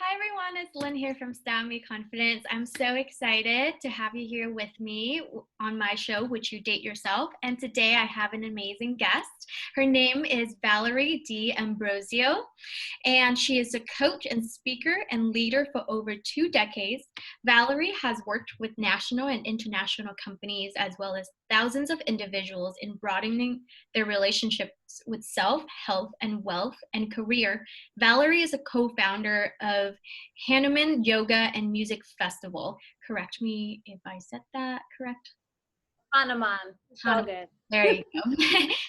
Hi everyone, it's Lynn here from Stylemeconfidence. I'm so excited to have you here with me on my show, Which You Date Yourself. And today I have an amazing guest. Her name is Valerie D. Ambrosio, and she is a coach and speaker and leader for over 2 decades. Valerie has worked with national and international companies as well as thousands of individuals in broadening their relationships with self, health, and wealth and career. Valerie is a co-founder of Hanuman Yoga and Music Festival. Correct me if I said that correct. Hanuman. It's all good. There you go.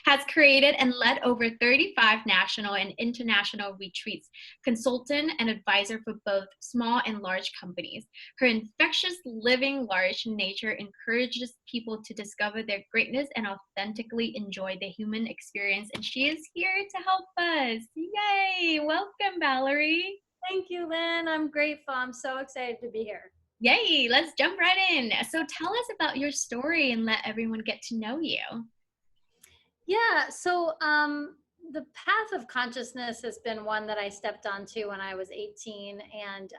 Has created and led over 35 national and international retreats, consultant and advisor for both small and large companies. Her infectious living large nature encourages people to discover their greatness and authentically enjoy the human experience. And she is here to help us. Yay! Welcome, Valerie. Thank you, Lynn. I'm grateful. I'm so excited to be here. Yay, let's jump right in. So tell us about your story and let everyone get to know you. Yeah, the path of consciousness has been one that I stepped onto when I was 18. And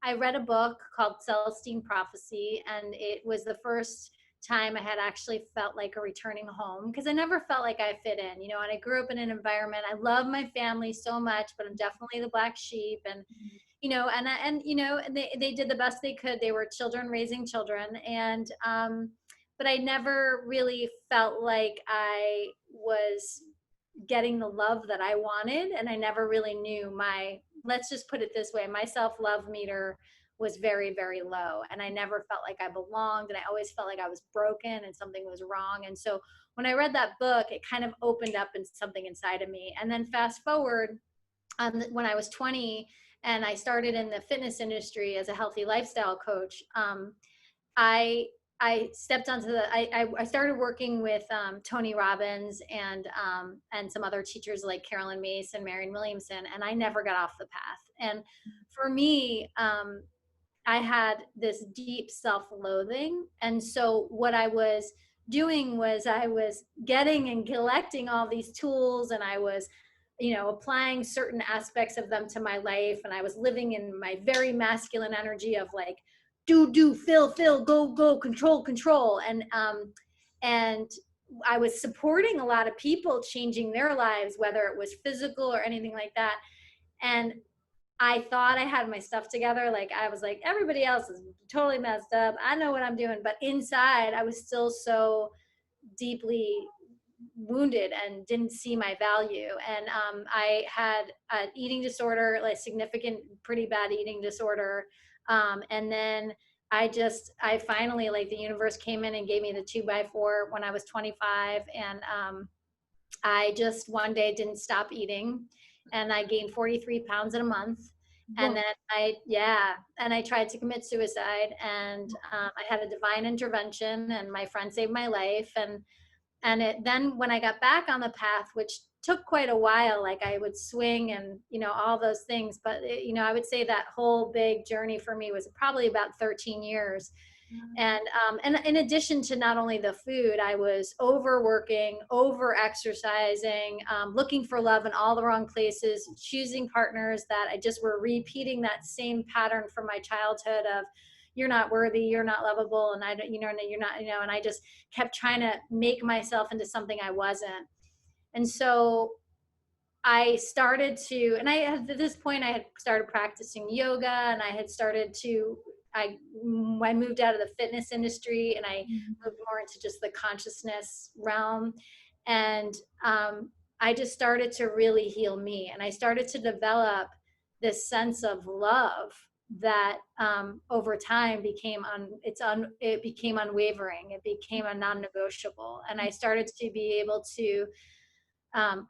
I read a book called Celestine Prophecy, and it was the first time I had actually felt like a returning home, because I never felt like I fit in, and I grew up in an environment. I love my family so much, but I'm definitely the black sheep. And they did the best they could. They were children raising children, and but I never really felt like I was getting the love that I wanted, and I never really knew let's just put it this way, my self-love meter was very, very low, and I never felt like I belonged, and I always felt like I was broken and something was wrong. And so when I read that book, it kind of opened up in something inside of me. And then fast forward, when I was 20 and I started in the fitness industry as a healthy lifestyle coach, I stepped onto I started working with Tony Robbins and some other teachers like Carolyn Mace and Marianne Williamson, and I never got off the path. And for me, I had this deep self-loathing, and so what I was doing was I was getting and collecting all these tools, and I was applying certain aspects of them to my life, and I was living in my very masculine energy of like do fill go control. And I was supporting a lot of people changing their lives, whether it was physical or anything like that. And I thought I had my stuff together. Like I was like, everybody else is totally messed up, I know what I'm doing. But inside I was still so deeply wounded and didn't see my value. And I had an eating disorder, like significant, pretty bad eating disorder. And then I finally, like, the universe came in and gave me the 2x4 when I was 25. And I just one day didn't stop eating, and I gained 43 pounds in a month. And then I tried to commit suicide, and I had a divine intervention, and my friend saved my life. Then when I got back on the path, which took quite a while, like I would swing and, all those things. But, I would say that whole big journey for me was probably about 13 years. And in addition to not only the food, I was overworking, over exercising, looking for love in all the wrong places, choosing partners that I just were repeating that same pattern from my childhood of, you're not worthy, you're not lovable, and I don't, you're not, and I just kept trying to make myself into something I wasn't. And so I started to, and at this point I had started practicing yoga, and I moved out of the fitness industry, and I moved more into just the consciousness realm. And I just started to really heal me, and I started to develop this sense of love that over time it became unwavering. It became a non-negotiable, and I started to be able to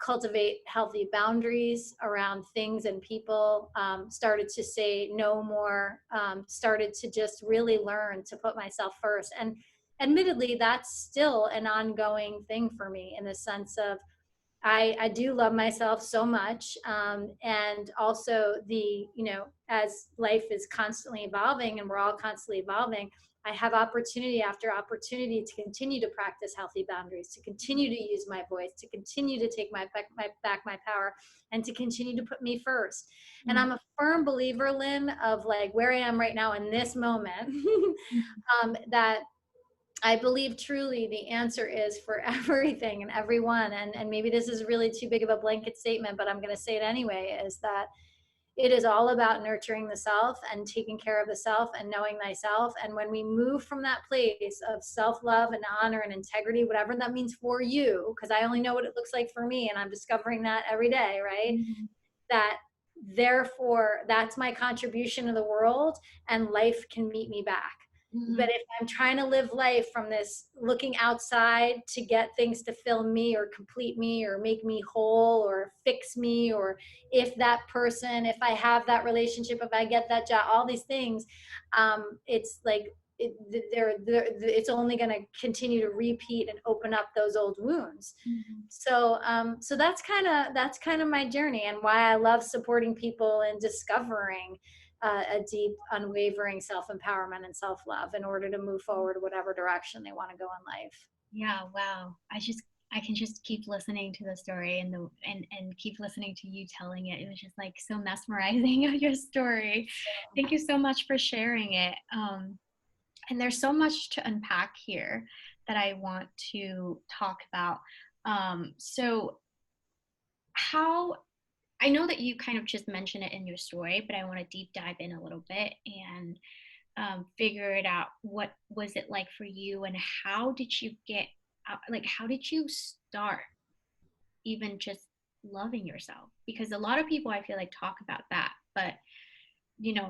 cultivate healthy boundaries around things and people, started to say no more, started to just really learn to put myself first. And admittedly, that's still an ongoing thing for me, in the sense of I do love myself so much. And also as life is constantly evolving and we're all constantly evolving, I have opportunity after opportunity to continue to practice healthy boundaries, to continue to use my voice, to continue to take my power, and to continue to put me first. And Mm-hmm. I'm a firm believer, Lynn, of like where I am right now in this moment, that I believe truly the answer is for everything and everyone. And maybe this is really too big of a blanket statement, but I'm going to say it anyway, is that it is all about nurturing the self and taking care of the self and knowing thyself. And when we move from that place of self-love and honor and integrity, whatever that means for you, because I only know what it looks like for me, and I'm discovering that every day, right? Mm-hmm. That therefore that's my contribution to the world, and life can meet me back. Mm-hmm. But if I'm trying to live life from this looking outside to get things to fill me or complete me or make me whole or fix me, or if that person, if I have that relationship, if I get that job, all these things, it's like it's only going to continue to repeat and open up those old wounds. Mm-hmm. So that's kind of my journey, and why I love supporting people and discovering a deep, unwavering self-empowerment and self-love in order to move forward whatever direction they want to go in life. Yeah, wow. I can just keep listening to the story and keep listening to you telling it. It was just like so mesmerizing of your story. Thank you so much for sharing it. And there's so much to unpack here that I want to talk about. So how I know that you kind of just mentioned it in your story, but I want to deep dive in a little bit and figure it out. What was it like for you, and how did you get like how did you start even just loving yourself? Because a lot of people I feel like talk about that, but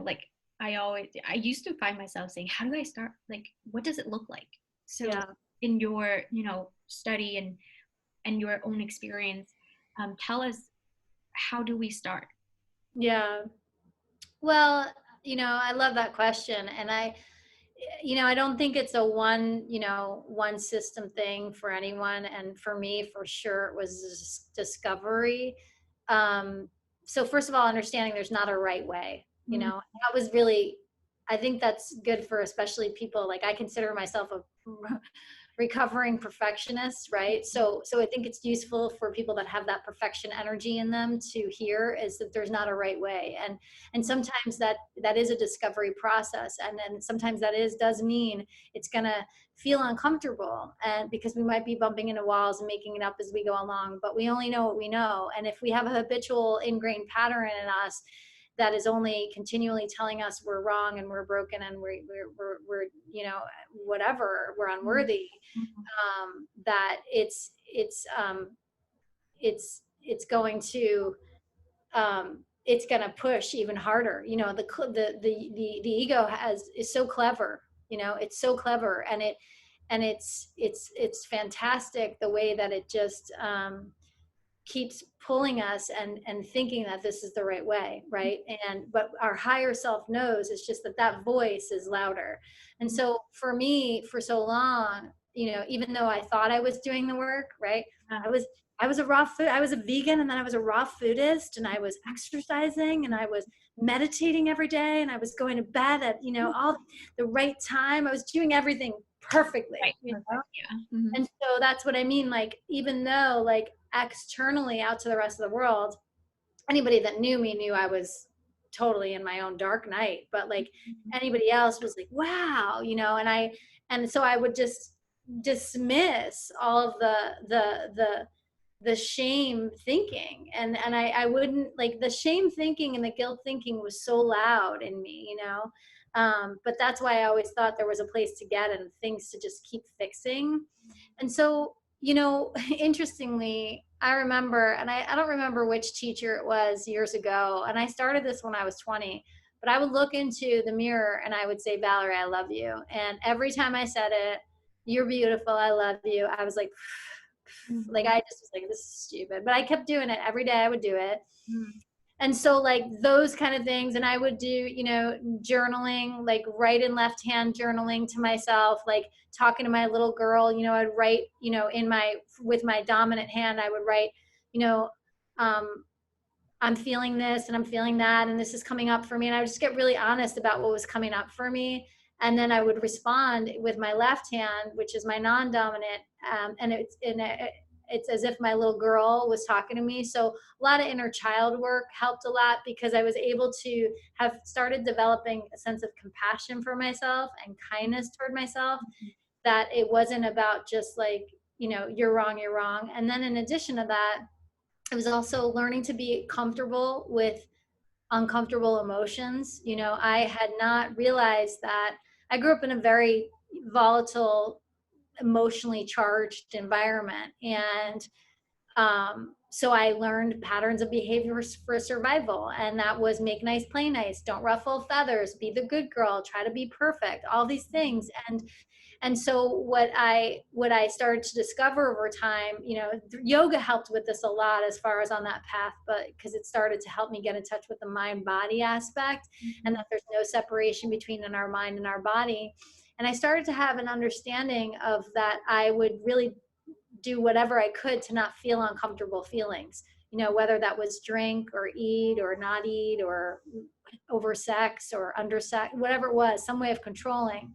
like I used to find myself saying, how do I start? Like, what does it look like? So Yeah. in your study and your own experience, tell us, how do we start? Yeah. Well, I love that question. And I don't think it's a one system thing for anyone. And for me, for sure, it was discovery. Um, so first of all, understanding there's not a right way, Mm-hmm. that was really, I think that's good for especially people, like I consider myself a recovering perfectionist, right? So I think it's useful for people that have that perfection energy in them to hear is that there's not a right way. And sometimes that is a discovery process, and then sometimes does mean it's going to feel uncomfortable, and because we might be bumping into walls and making it up as we go along, but we only know what we know. And if we have a habitual ingrained pattern in us that is only continually telling us we're wrong and we're broken and we're whatever, we're unworthy, that it's going to push even harder. The ego is so clever. It's so clever, and it's fantastic the way that it just keeps pulling us and thinking that this is the right way, right? But our higher self knows, it's just that voice is louder. And so for me, for so long, even though I thought I was doing the work, right, Yeah. I was a vegan, and then I was a raw foodist, and I was exercising, and I was meditating every day, and I was going to bed at all the right time. I was doing everything perfectly, Right. Perfect. Yeah. Mm-hmm. and so that's what I mean. Like, even though, like, externally out to the rest of the world, anybody that knew me knew I was totally in my own dark night. But like anybody else was like, wow, and so I would just dismiss all of the shame thinking, and I wouldn't, like, the shame thinking and the guilt thinking was so loud in me, but that's why I always thought there was a place to get and things to just keep fixing. And so, interestingly, I remember, and I don't remember which teacher it was years ago, and I started this when I was 20, but I would look into the mirror and I would say, Valerie, I love you. And every time I said it, you're beautiful, I love you, I was like, like, Mm-hmm. I just was like, this is stupid. But I kept doing it every day. I would do it. Mm-hmm. And so, like, those kind of things. And I would do, journaling, like right and left hand journaling to myself, like talking to my little girl, I'd write, with my dominant hand, I would write you know, I'm feeling this and I'm feeling that, and this is coming up for me. And I would just get really honest about what was coming up for me. And then I would respond with my left hand, which is my non-dominant, and it's as if my little girl was talking to me. So a lot of inner child work helped a lot because I was able to have started developing a sense of compassion for myself and kindness toward myself. That it wasn't about just like, you're wrong, you're wrong. And then in addition to that, it was also learning to be comfortable with uncomfortable emotions. I had not realized that I grew up in a very volatile, emotionally charged environment. And so I learned patterns of behaviors for survival. And that was make nice, play nice, don't ruffle feathers, be the good girl, try to be perfect, all these things. And so what I started to discover over time, yoga helped with this a lot as far as on that path, but because it started to help me get in touch with the mind body aspect, and that there's no separation between in our mind and our body. And I started to have an understanding of that I would really do whatever I could to not feel uncomfortable feelings, whether that was drink or eat or not eat or over sex or under sex, whatever it was, some way of controlling.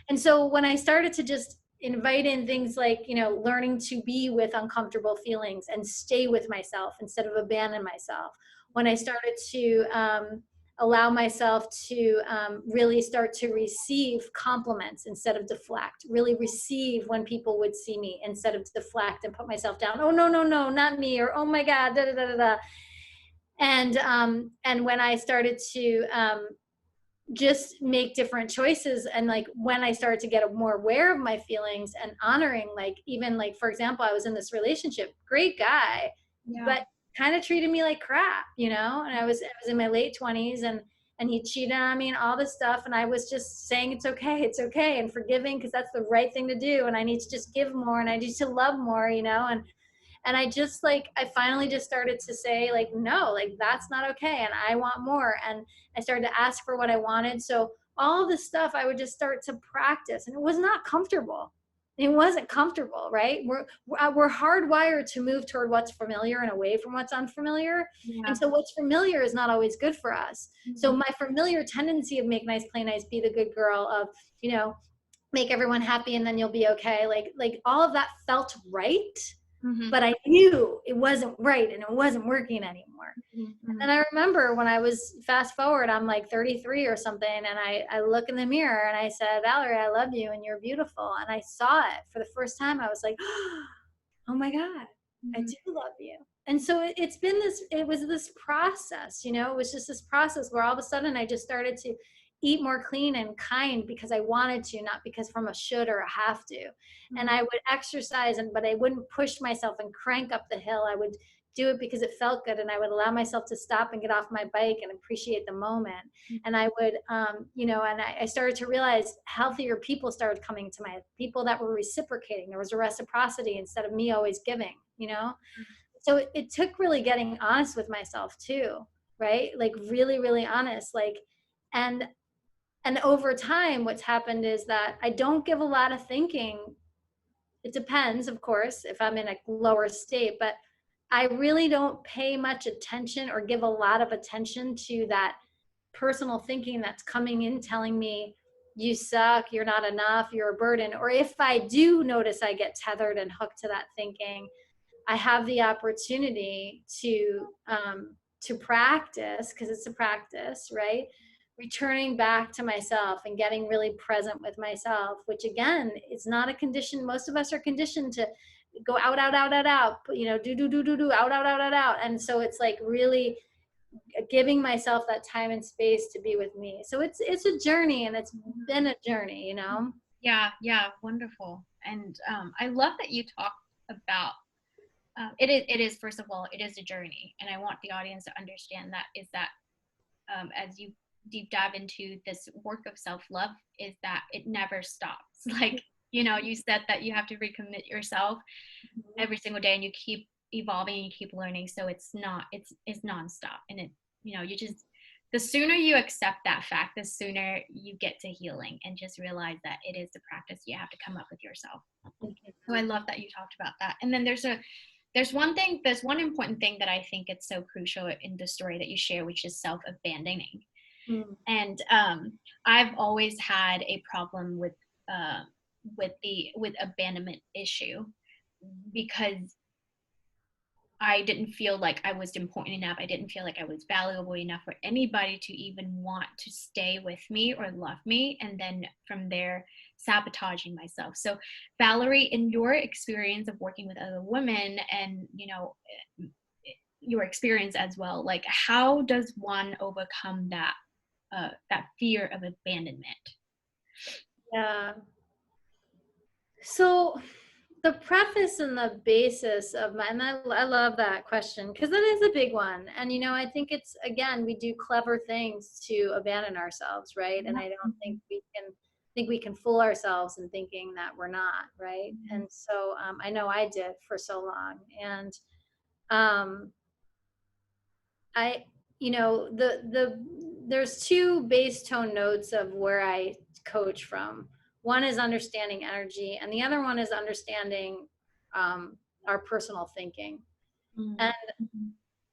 And so when I started to just invite in things like, learning to be with uncomfortable feelings and stay with myself instead of abandon myself, when I started to allow myself to really start to receive compliments instead of deflect, really receive when people would see me instead of deflect and put myself down. Oh, no, no, no, not me. Or, oh my God, da, da, da, da, da. And when I started to just make different choices, and like when I started to get more aware of my feelings and honoring, like even like for example, I was in this relationship, great guy, but kind of treated me like crap, and I was in my late 20s, and he cheated on me and all this stuff, and I was just saying it's okay and forgiving because that's the right thing to do, and I need to just give more and I need to love more, and I finally just started to say like, no, like that's not okay. And I want more. And I started to ask for what I wanted. So all this stuff I would just start to practice, and it was not comfortable. It wasn't comfortable, right? We're hardwired to move toward what's familiar and away from what's unfamiliar. And so what's familiar is not always good for us. So my familiar tendency of make nice, play nice, be the good girl, of, make everyone happy and then you'll be okay. Like all of that felt right. But I knew it wasn't right and it wasn't working anymore. And I remember when I was fast forward, I'm like 33 or something, and I look in the mirror and I said, Valerie, I love you and you're beautiful. And I saw it for the first time. I was like, oh my God, I do love you. And so it was this process, it was just this process where all of a sudden I just started to eat more clean and kind because I wanted to, not because from a should or a have to. And I would exercise, but I wouldn't push myself and crank up the hill. I would do it because it felt good, and I would allow myself to stop and get off my bike and appreciate the moment. And I would, and I started to realize healthier people started coming to my people that were reciprocating. There was a reciprocity instead of me always giving, So it took really getting honest with myself too, right? Like really, really honest, like, and over time, what's happened is that I don't give a lot of thinking. It depends, of course, if I'm in a lower state, but I really don't pay much attention or give a lot of attention to that personal thinking that's coming in telling me you suck, you're not enough, you're a burden. Or if I do notice I get tethered and hooked to that thinking, I have the opportunity to practice, because it's a practice, right? Returning back to myself and getting really present with myself, which again, it's not a condition. Most of us are conditioned to go out, out, out, out, out, do, out, out, out, out, out. And so it's like really giving myself that time and space to be with me. So it's a journey, and it's been a journey, Yeah, wonderful. And I love that you talked about it is first of all, it is a journey, and I want the audience to understand that is that as you deep dive into this work of self-love, is that it never stops. Like, you said that you have to recommit yourself every single day, and you keep evolving, you keep learning. So it's nonstop. And it, you just, the sooner you accept that fact, the sooner you get to healing and just realize that it is the practice you have to come up with yourself. So I love that you talked about that. And then there's there's one important thing that I think it's so crucial in the story that you share, which is self-abandoning. Mm. And I've always had a problem with abandonment issue, because I didn't feel like I was important enough. I didn't feel like I was valuable enough for anybody to even want to stay with me or love me. And then from there, sabotaging myself. So, Valerie, in your experience of working with other women and, your experience as well, like how does one overcome that fear of abandonment? Yeah. So the preface and the basis of my, and I love that question because that is a big one. And, I think it's, again, we do clever things to abandon ourselves, right? And I don't think we can fool ourselves in thinking that we're not, right? And so I know I did for so long. And um, I, there's two base tone notes of where I coach from. One is understanding energy, and the other one is understanding our personal thinking. And Mm-hmm.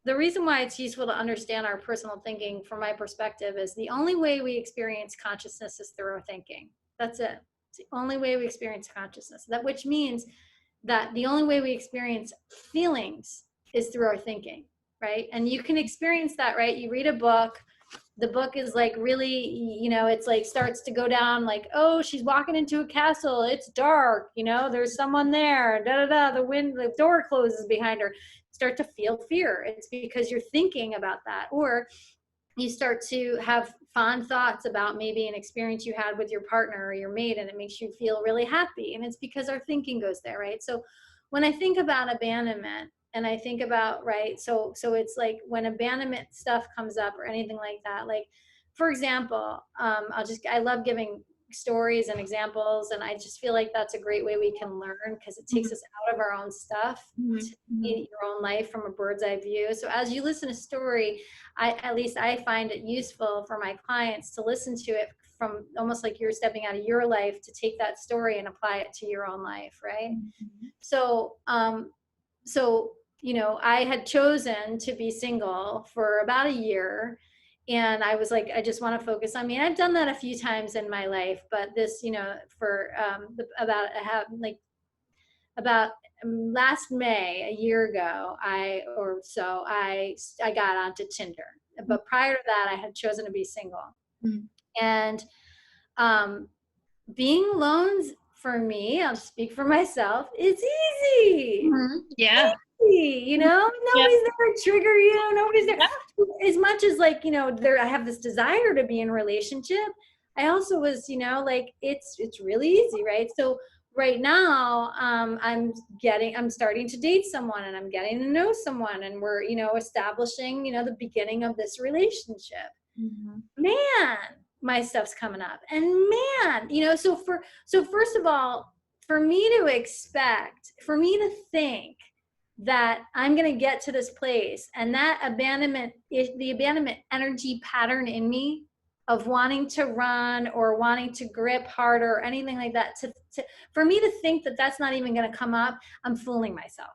the reason why it's useful to understand our personal thinking, from my perspective, is the only way we experience consciousness is through our thinking. That's it. It's the only way we experience consciousness. That which means that the only way we experience feelings is through our thinking, right? And you can experience that, right? You read a book, the book is like really, it's like starts to go down like, oh, she's walking into a castle, it's dark, there's someone there, the door closes behind her. Start to feel fear. It's because you're thinking about that. Or you start to have fond thoughts about maybe an experience you had with your partner or your mate, and it makes you feel really happy. And it's because our thinking goes there, right? So when I think about abandonment, and I think about, right, so it's when abandonment stuff comes up or anything like that, for example, I love giving stories and examples, and I just feel like that's a great way we can learn, because it takes us out of our own stuff to see your own life from a bird's eye view. So as you listen to a story, at least I find it useful for my clients to listen to it from almost like you're stepping out of your life to take that story and apply it to your own life, right? So I had chosen to be single for about a year, and I was like, I just want to focus on me. I've done that a few times in my life, but this, for about last May, a year ago, I got onto Tinder. But prior to that, I had chosen to be single. Mm-hmm. And being alone, for me, I'll speak for myself, it's easy. Mm-hmm. Yeah. Easy, nobody's there to trigger you. Nobody's there. Yeah. As much as I have this desire to be in a relationship, I also was, it's really easy, right? So right now, I'm starting to date someone, and I'm getting to know someone, and we're, establishing, the beginning of this relationship. Mm-hmm. Man, my stuff's coming up, and man, so first of all, for me to think that I'm going to get to this place, and that the abandonment energy pattern in me of wanting to run or wanting to grip harder or anything like that, for me to think that that's not even going to come up, I'm fooling myself,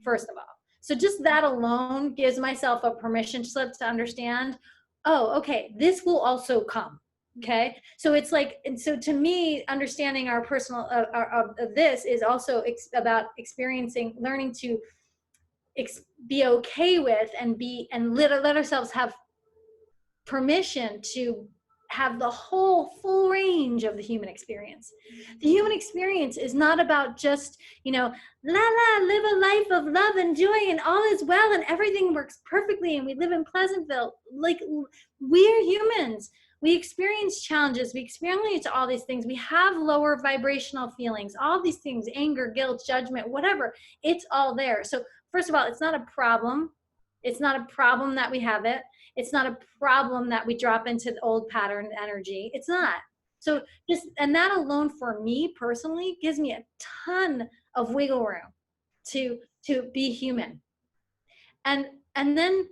first of all. So just that alone gives myself a permission slip to understand, oh, okay, this will also come. Okay. So it's and so to me, understanding our personal, of this is also about learning to be okay with, and let ourselves have permission to have the full range of the human experience. The human experience is not about just, live a life of love and joy and all is well and everything works perfectly and we live in Pleasantville. We're humans. We experience challenges. We experience all these things. We have lower vibrational feelings, all these things, anger, guilt, judgment, whatever. It's all there. So first of all, it's not a problem. It's not a problem that we have it. It's not a problem that we drop into the old pattern energy. It's not. So and that alone for me personally gives me a ton of wiggle room to be human. And then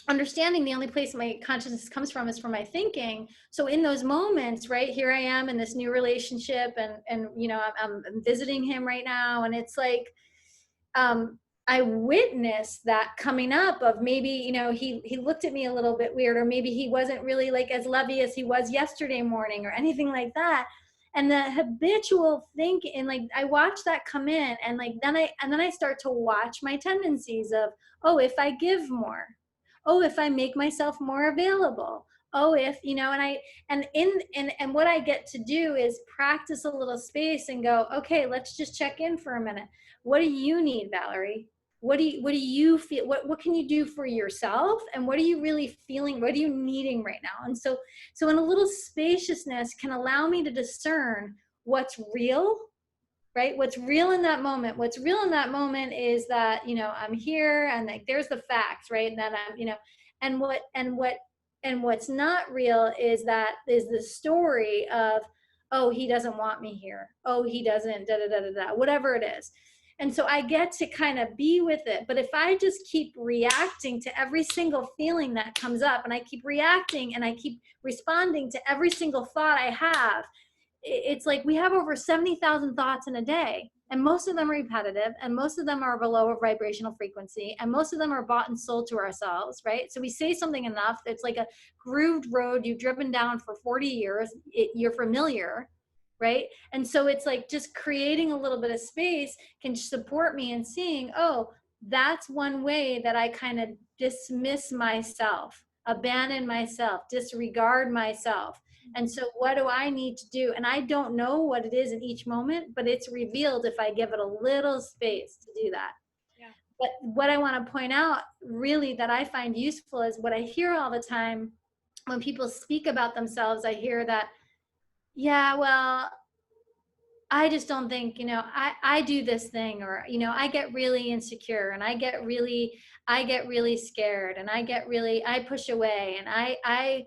understanding the only place my consciousness comes from is from my thinking. So in those moments, right, here I am in this new relationship, and I'm visiting him right now, and it's I witnessed that coming up of maybe, he looked at me a little bit weird, or maybe he wasn't really like as lovey as he was yesterday morning or anything like that. And the habitual thinking, and like I watch that come in, and like then I start to watch my tendencies of, oh, if I give more, oh, if I make myself more available, oh, if, and what I get to do is practice a little space and go, okay, let's just check in for a minute. What do you need, Valerie? What do you feel, what can you do for yourself, and what are you really feeling, what are you needing right now? And so in a little spaciousness can allow me to discern what's real, right? What's real in that moment, what's real in that moment is that, I'm here, and like there's the facts, right? And that I'm, and what's not real is the story of, oh, he doesn't want me here, oh, he doesn't, da da da da da, whatever it is. And so I get to kind of be with it. But if I just keep reacting to every single feeling that comes up, and I keep reacting and I keep responding to every single thought I have, it's like we have over 70,000 thoughts in a day, and most of them are repetitive, and most of them are below a vibrational frequency, and most of them are bought and sold to ourselves, right? So we say something enough, it's like a grooved road you've driven down for 40 years, you're familiar, right? And so it's like just creating a little bit of space can support me in seeing, oh, that's one way that I kind of dismiss myself, abandon myself, disregard myself. And so what do I need to do? And I don't know what it is in each moment, but it's revealed if I give it a little space to do that. Yeah. But what I want to point out really that I find useful is what I hear all the time when people speak about themselves. I hear that, yeah, well, I just don't think, I do this thing, or, I get really insecure, and I get really scared, and I push away, and I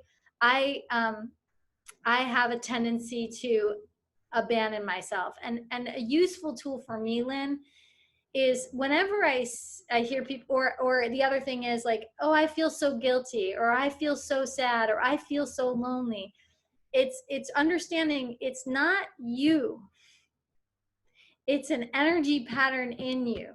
have a tendency to abandon myself. And a useful tool for me, Lynn, is whenever I hear people, or the other thing is like, oh, I feel so guilty, or I feel so sad, or I feel so lonely. It's understanding it's not you. It's an energy pattern in you.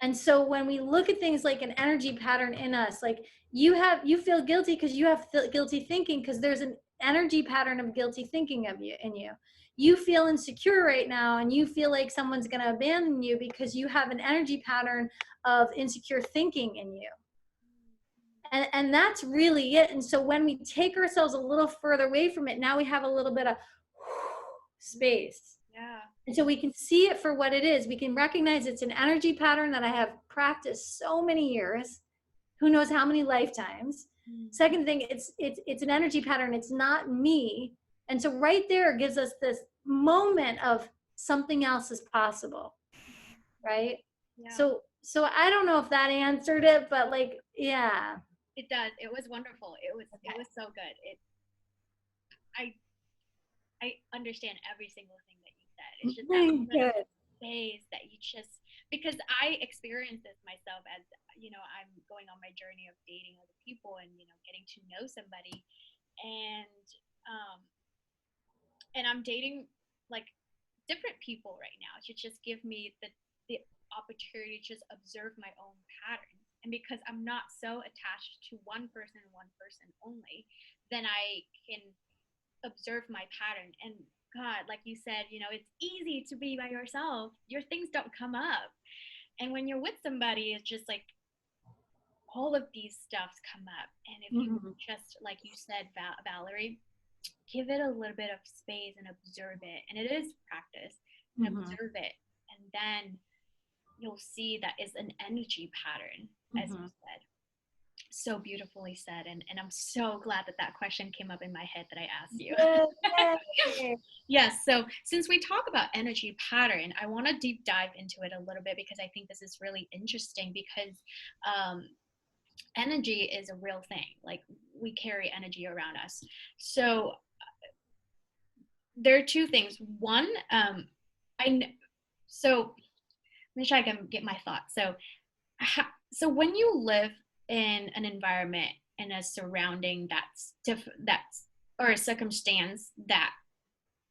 And so when we look at things like an energy pattern in us, like you feel guilty because you have guilty thinking, because there's an energy pattern of guilty thinking of you in you. You feel insecure right now, and you feel like someone's going to abandon you because you have an energy pattern of insecure thinking in you. And that's really it. And so when we take ourselves a little further away from it, now we have a little bit of space. Yeah. And so we can see it for what it is. We can recognize it's an energy pattern that I have practiced so many years, who knows how many lifetimes. Second thing, it's an energy pattern. It's not me. And so right there gives us this moment of something else is possible, right? Yeah. So I don't know if that answered it, but like, yeah. It does. It was wonderful. It was so good. I understand every single thing that you said. It's just that little space that you just, because I experience this myself as, I'm going on my journey of dating other people, and, getting to know somebody, and I'm dating like different people right now to just give me the opportunity to just observe my own patterns. And because I'm not so attached to one person only, then I can observe my pattern. And God, like you said, it's easy to be by yourself. Your things don't come up. And when you're with somebody, it's just like all of these stuffs come up. And if you just, like you said, Valerie, give it a little bit of space and observe it. And it is practice, and observe it. And then you'll see that is an energy pattern, as you said. So beautifully said. And I'm so glad that question came up in my head that I asked you. Yes. So since we talk about energy pattern, I want to deep dive into it a little bit, because I think this is really interesting, because energy is a real thing. Like, we carry energy around us. So there are two things. One, so let me try to get my thoughts. So when you live in an environment, in a surrounding that's or a circumstance that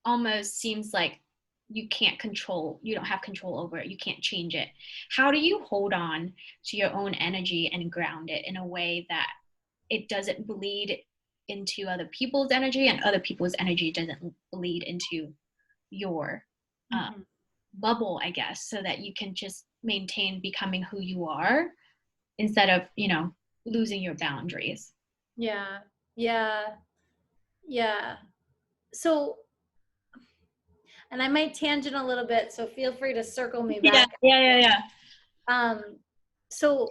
almost seems like you can't control, you don't have control over it, you can't change it. How do you hold on to your own energy and ground it in a way that it doesn't bleed into other people's energy and other people's energy doesn't bleed into your uh, Mm-hmm. bubble, I guess, so that you can just maintain becoming who you are instead of, losing your boundaries? Yeah. Yeah. Yeah. So, and I might tangent a little bit, so feel free to circle me Yeah, back. yeah, yeah, yeah. So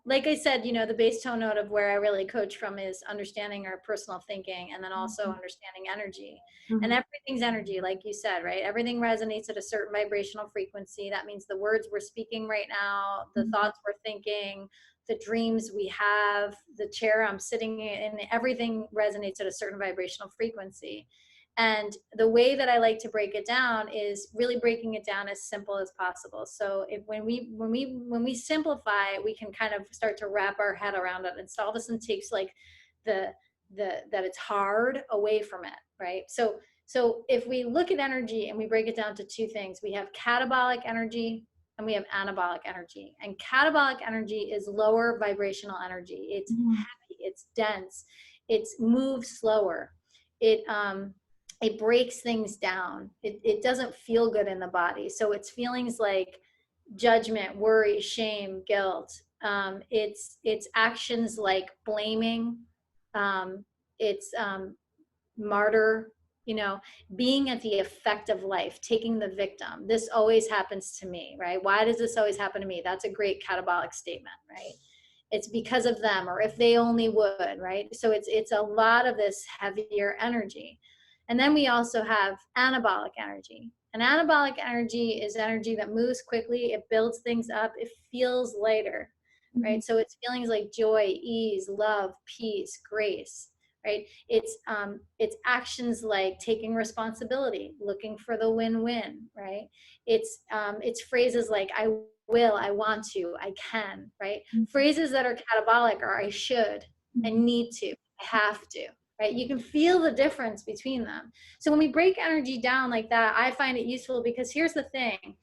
like I said, the base tone note of where I really coach from is understanding our personal thinking and then also understanding energy. And Mm-hmm. everything's energy, like you said, right? Everything resonates at a certain vibrational frequency. That means the words we're speaking right now, the thoughts we're thinking, the dreams we have, the chair I'm sitting in, everything resonates at a certain vibrational frequency. And the way that I like to break it down is really breaking it down as simple as possible. So if when we simplify, we can kind of start to wrap our head around it, and so all of a sudden takes like the that it's hard away from it, right? So if we look at energy and we break it down to two things, we have catabolic energy and we have anabolic energy. And catabolic energy is lower vibrational energy. It's heavy, it's dense, it's moves slower. It breaks things down. It doesn't feel good in the body. So it's feelings like judgment, worry, shame, guilt. It's actions like blaming. It's martyr, you know, being at the effect of life, taking the victim. This always happens to me, right? Why does this always happen to me? That's a great catabolic statement, right? It's because of them, or if they only would, right? So it's a lot of this heavier energy. And then we also have anabolic energy. And anabolic energy is energy that moves quickly, it builds things up, it feels lighter, Mm-hmm. right? So it's feelings like joy, ease, love, peace, grace, right? It's actions like taking responsibility, looking for the win-win, right? It's phrases like I will, I want to, I can, right? Phrases that are catabolic are I should, I Mm-hmm. need to, I have to, right? You can feel the difference between them. So when we break energy down like that, I find it useful because here's the thing.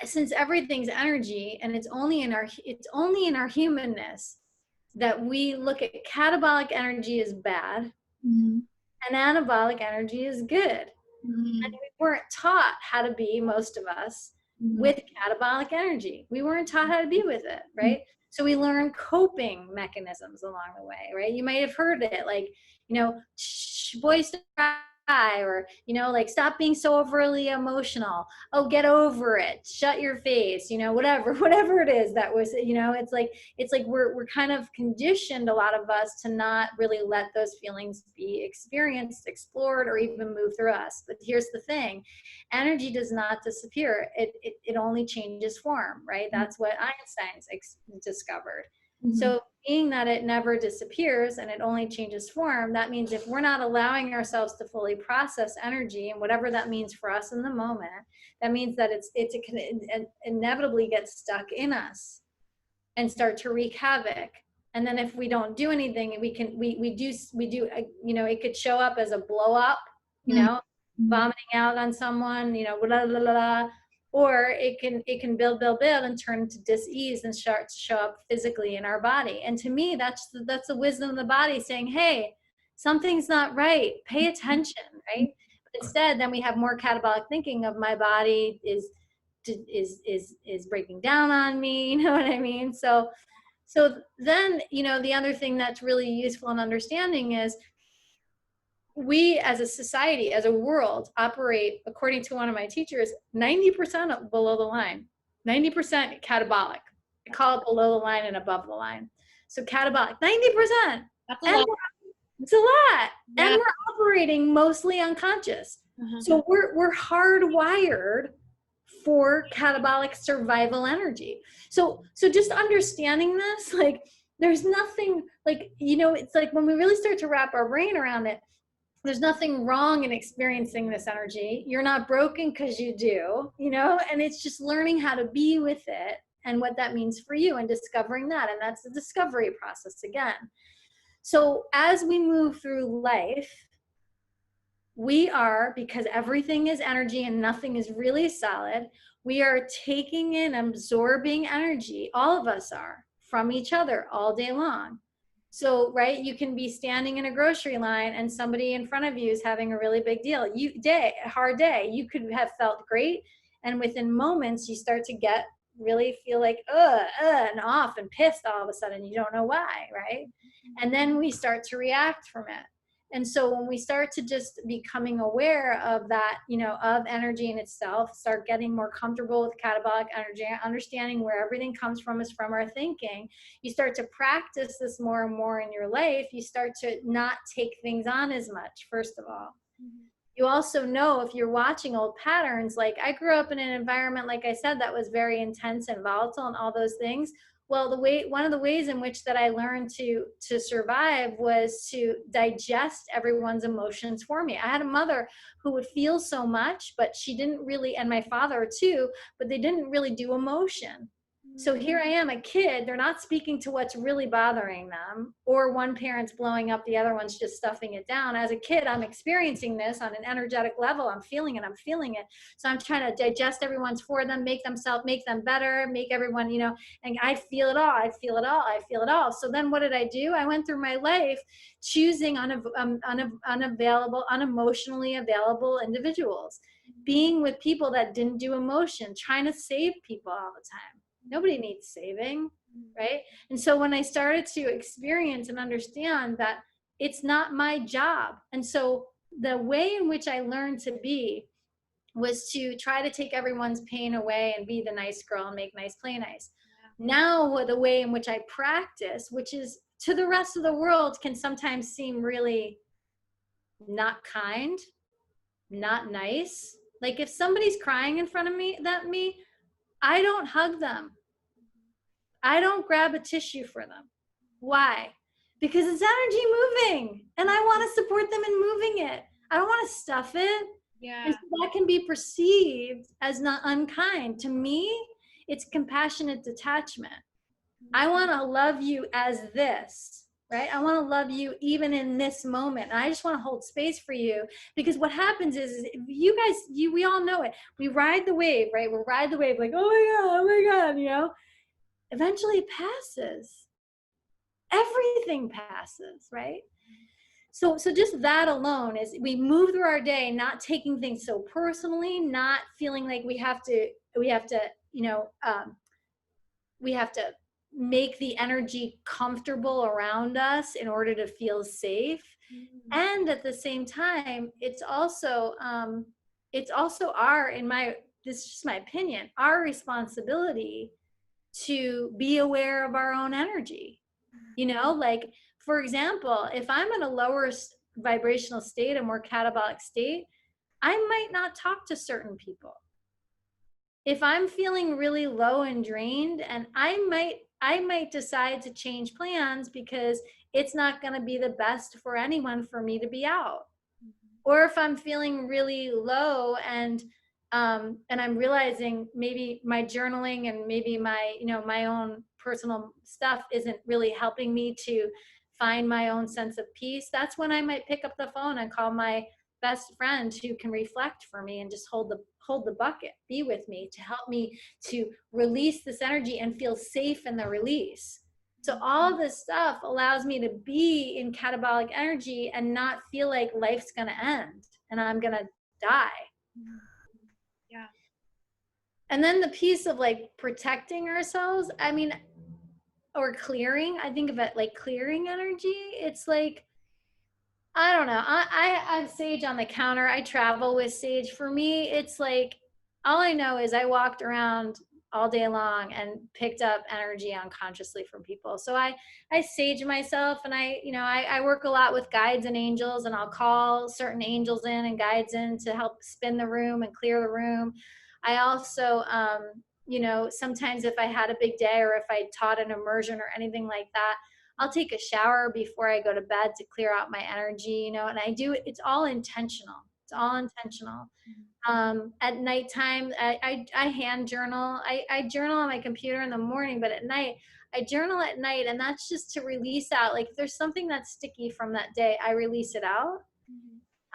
Since everything's energy and it's only in our humanness that we look at catabolic energy as bad Mm-hmm. and anabolic energy is good. And Mm-hmm. we weren't taught how to be, most of us, with catabolic energy. We weren't taught how to be with it, right? So we learn coping mechanisms along the way, right? You might have heard it, like, boys don't cry, or, like, stop being so overly emotional. Oh, get over it. Shut your face, whatever, whatever it is that was, it's like we're kind of conditioned, a lot of us, to not really let those feelings be experienced, explored, or even move through us. But here's the thing: energy does not disappear. It only changes form, right? That's what Einstein's discovered. Mm-hmm. So being that it never disappears and it only changes form, that means if we're not allowing ourselves to fully process energy, and whatever that means for us in the moment, that means that it can inevitably get stuck in us and start to wreak havoc. And then if we don't do anything, we do it could show up as a blow up, Mm-hmm. vomiting out on someone, blah, blah, blah, blah. Or it can build and turn into dis-ease and start to show up physically in our body. And to me, that's the wisdom of the body saying, hey, something's not right, pay attention, right? But instead, then we have more catabolic thinking of my body is breaking down on me, you know what I mean? So then, the other thing that's really useful in understanding is we as a society, as a world, operate, according to one of my teachers, 90% below the line, 90% catabolic. I call it below the line and above the line. So catabolic, 90%. That's a And lot. it's a lot. And Yeah. we're operating mostly unconscious. Uh-huh. So we're hardwired for catabolic survival energy. So just understanding this, like, there's nothing, like, it's like when we really start to wrap our brain around it, there's nothing wrong in experiencing this energy. You're not broken because you do, and it's just learning how to be with it and what that means for you and discovering that. And that's the discovery process again. So as we move through life, we are, because everything is energy and nothing is really solid, we are taking in, absorbing energy, all of us are, from each other all day long. So, right, you can be standing in a grocery line and somebody in front of you is having a really big deal. A hard day. You could have felt great, and within moments, you start to get really feel like and off and pissed all of a sudden. You don't know why, right? And then we start to react from it. And so when we start to just becoming aware of that, of energy in itself, start getting more comfortable with catabolic energy, understanding where everything comes from is from our thinking, you start to practice this more and more in your life, you start to not take things on as much, first of all. You also know, if you're watching old patterns, like I grew up in an environment, like I said, that was very intense and volatile and all those things. Well, one of the ways in which that I learned to survive was to digest everyone's emotions for me. I had a mother who would feel so much, but she didn't really, and my father too, but they didn't really do emotion. So here I am, a kid, they're not speaking to what's really bothering them, or one parent's blowing up, the other one's just stuffing it down. As a kid, I'm experiencing this on an energetic level. I'm feeling it. So I'm trying to digest everyone's for them, make them better, make everyone, and I feel it all. So then what did I do? I went through my life choosing unemotionally available individuals, being with people that didn't do emotion, trying to save people all the time. Nobody needs saving, right? And so when I started to experience and understand that it's not my job, and so the way in which I learned to be was to try to take everyone's pain away and be the nice girl and make nice, play nice. Now the way in which I practice, which is to the rest of the world, can sometimes seem really not kind, not nice. Like if somebody's crying in front of me, I don't hug them. I don't grab a tissue for them. Why? Because it's energy moving and I want to support them in moving it. I don't want to stuff it. Yeah. And so that can be perceived as not unkind. To me, it's compassionate detachment. I want to love you as this, right? I want to love you even in this moment. And I just want to hold space for you, because what happens is you guys, we all know it. We ride the wave, right? We ride the wave like, oh my God, eventually it passes. Everything passes, right? So just that alone is, we move through our day not taking things so personally, not feeling like we have to make the energy comfortable around us in order to feel safe. And at the same time, it's also this is just my opinion, our responsibility to be aware of our own energy. Like, for example, if I'm in a lower vibrational state, a more catabolic state, I might not talk to certain people. If I'm feeling really low and drained, and I might decide to change plans because it's not going to be the best for anyone for me to be out. Or if I'm feeling really low and I'm realizing maybe my journaling and maybe my own personal stuff isn't really helping me to find my own sense of peace, that's when I might pick up the phone and call my best friend who can reflect for me and just hold the bucket, be with me, to help me to release this energy and feel safe in the release. So all this stuff allows me to be in catabolic energy and not feel like life's going to end and I'm going to die. Yeah. And then the piece of like protecting ourselves, or clearing, I think of it like clearing energy. It's like, I don't know. I have sage on the counter. I travel with sage. For me, it's like, all I know is I walked around all day long and picked up energy unconsciously from people. So I sage myself, and I work a lot with guides and angels, and I'll call certain angels in and guides in to help spin the room and clear the room. I also, sometimes if I had a big day or if I taught an immersion or anything like that, I'll take a shower before I go to bed to clear out my energy, and I do it. It's all intentional. It's all intentional. At nighttime, I hand journal. I journal on my computer in the morning, but at night, I journal at night, and that's just to release out. Like if there's something that's sticky from that day, I release it out.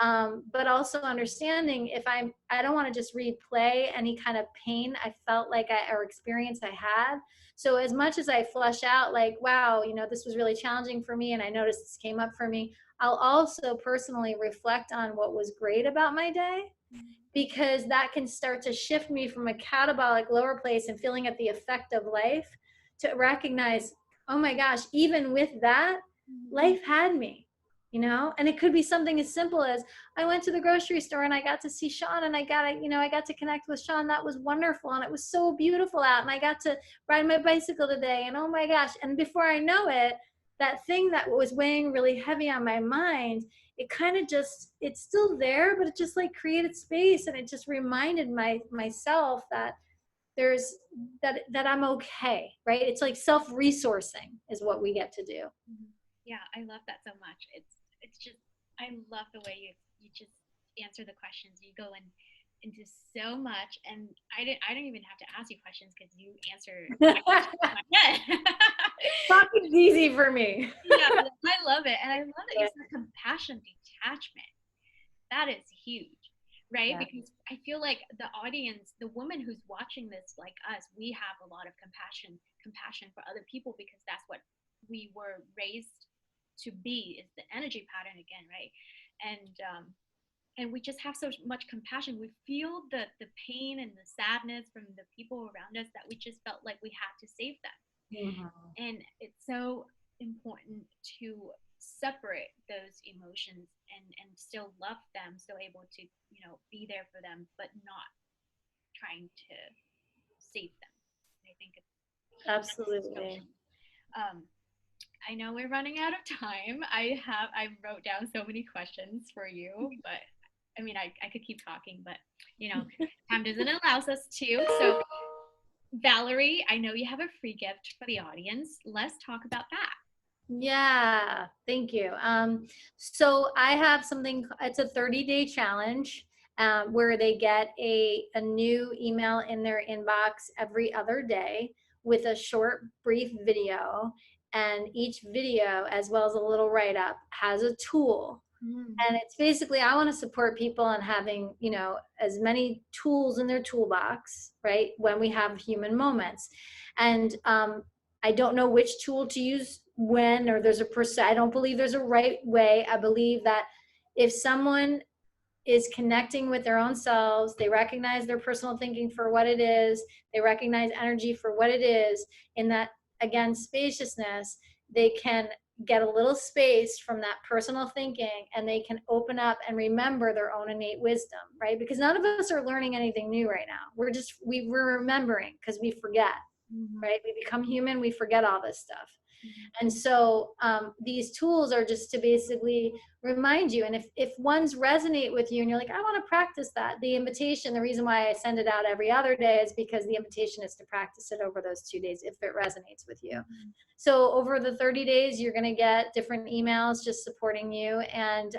But also understanding if I don't want to just replay any kind of pain I felt like or experience I had. So as much as I flush out like, wow, this was really challenging for me and I noticed this came up for me, I'll also personally reflect on what was great about my day, because that can start to shift me from a catabolic lower place and feeling at the effect of life to recognize, oh my gosh, even with that, life had me, and it could be something as simple as I went to the grocery store and I got to see Sean and I got to connect with Sean. That was wonderful. And it was so beautiful out. And I got to ride my bicycle today. And oh my gosh. And before I know it, that thing that was weighing really heavy on my mind, it kind of just, it's still there, but it just like created space. And it just reminded myself that there's that I'm okay, right? It's like self-resourcing is what we get to do. Yeah, I love that so much. It's just, I love the way you just answer the questions. You go into so much, and I don't even have to ask you questions because you answer my questions in my head. Talking's easy for me. Yeah, I love it, and I love that you said compassion detachment. That is huge, right? Yeah. Because I feel like the audience, the woman who's watching this, like us, we have a lot of compassion for other people because that's what we were raised to be, is the energy pattern again, right? And we just have so much compassion. We feel the pain and the sadness from the people around us that we just felt like we had to save them. Mm-hmm. And it's so important to separate those emotions and still love them, still able to be there for them, but not trying to save them. I think it's Absolutely. um, I know we're running out of time. I wrote down so many questions for you, but I mean I could keep talking, but time doesn't allow us to. So Valerie, I know you have a free gift for the audience. Let's talk about that. Yeah, thank you. So I have something, it's a 30-day challenge where they get a new email in their inbox every other day with a short, brief video. And each video, as well as a little write up, has a tool. And it's basically, I want to support people in having, as many tools in their toolbox, right? When we have human moments. And I don't know which tool to use when, or there's I don't believe there's a right way. I believe that if someone is connecting with their own selves, they recognize their personal thinking for what it is, they recognize energy for what it is, in that, again, spaciousness, they can get a little space from that personal thinking and they can open up and remember their own innate wisdom, right? Because none of us are learning anything new right now. We're remembering because we forget, right? We become human, we forget all this stuff. And so these tools are just to basically remind you. And if ones resonate with you and you're like, I want to practice that, the invitation, the reason why I send it out every other day is because the invitation is to practice it over those 2 days if it resonates with you. So over the 30 days, you're going to get different emails just supporting you. And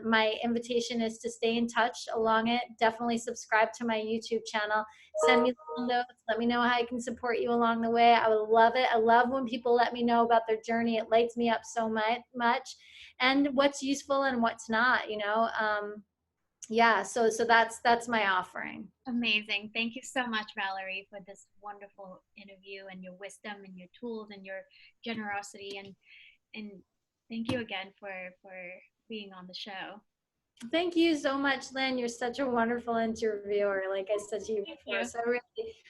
my invitation is to stay in touch along it. Definitely subscribe to my YouTube channel. Send me little notes. Let me know how I can support you along the way. I would love it. I love when people let me know about their journey. It lights me up so much. And what's useful and what's not, yeah, so that's my offering. Amazing. Thank you so much, Valerie, for this wonderful interview and your wisdom and your tools and your generosity, and thank you again for being on the show. Thank you so much, Lynn. You're such a wonderful interviewer, like I said to you before. So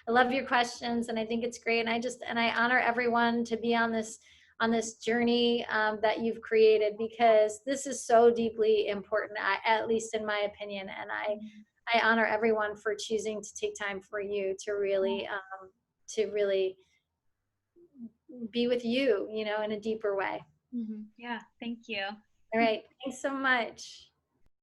I love your questions, and I think it's great. And I honor everyone to be on this journey that you've created, because this is so deeply important, at least in my opinion. And I honor everyone for choosing to take time for you to really be with you, in a deeper way. Yeah, thank you. All right. Thanks so much.